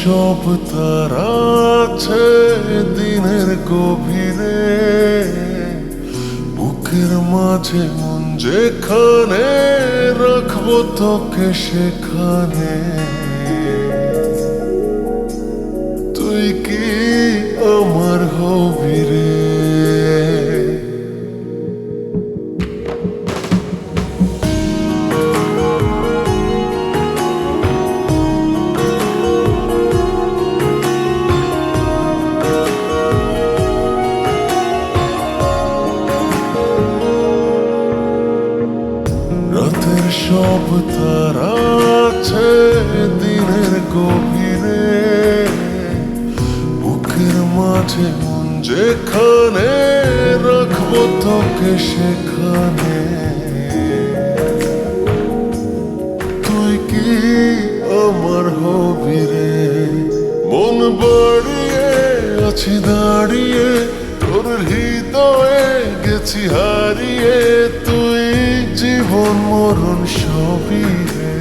সব তারা আছে দিনের গভীরে, বুকের মাঝে মন যেখানে রাখবো তোকে সেখানে। তুই কি আমার হবি রে? রাতের সব তারা আছে দিনের গভীরে, বুকের মাঝে মন যেখানে রাখবো তোকে সেখানে। তুই কি আমার হবি রে? মন বাড়িয়ে আছি দাঁড়িয়ে, তোর হৃদয়ে গেছি হারিয়ে। তুই জীবন মরণ সবই রে।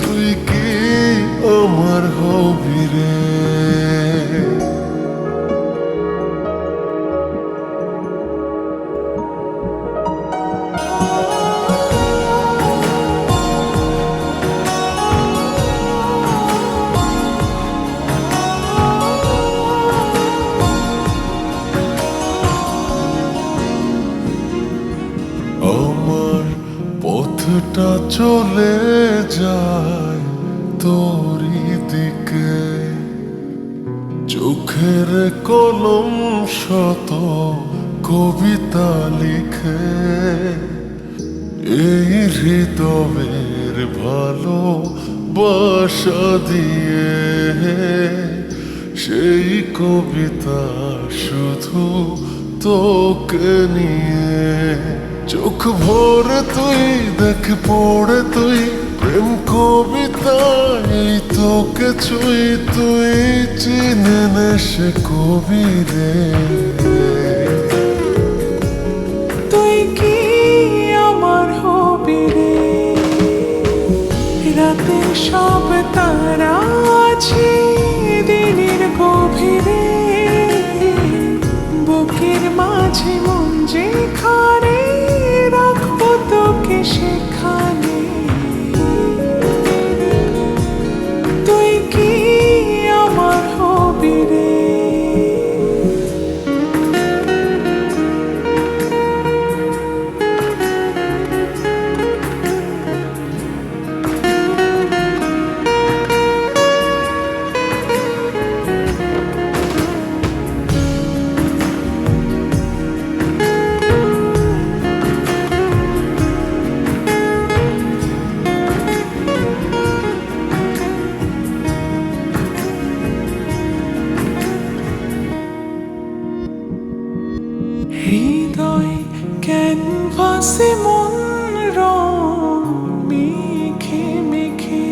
তুই কি আমার হবি রে? আমার পথটা চলে যায় তোরই দিকে, চোখের কলম শত কবিতা লিখে। এই হৃদয়ের ভালোবাসা দিয়ে সেই কবিতা শুধু তোকে নিয়ে। চোখ ভরে তুই দেখ পড়ে তুই প্রেম কবিতা, এই তোকে ছুঁই। তুই চিনে নে সে কবি রে। তুই কি আমার হবি রে? রাতের সব তারা আছে দিনের গভীরে, বুকের মাঝে মন যেখানে রাখবো তোকে সেখানে। তুই কি আমার হবি রে? হৃদয় ক্যানভাসে মন রং মেখে মেখে,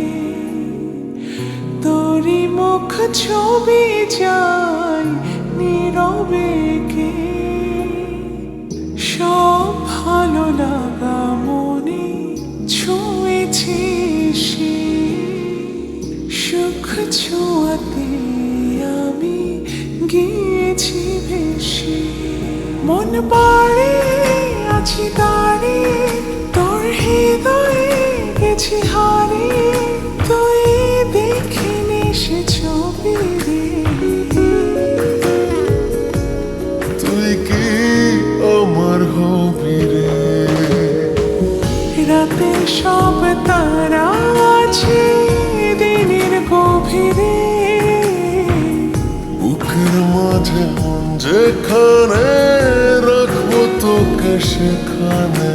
তোরি মুখ ছবি যায় নীরবে কে। সব ভালো লাগা মনে ছুঁয়েছি সে, সুখ ছোঁয়াতে আমি গিয়েছি ভেসে। মন বাড়িয়ে আছি দাঁড়িয়ে, তোর হৃদয়ে গেছি হারিয়ে। তুই দেখিনি সে ছবি রে। তুই কি আমার হবি রে? রাতের সব তারা আছে দিনের গভীরে, বুকের মাঝে মন যেখানে রাখবো তোকে সেখানে।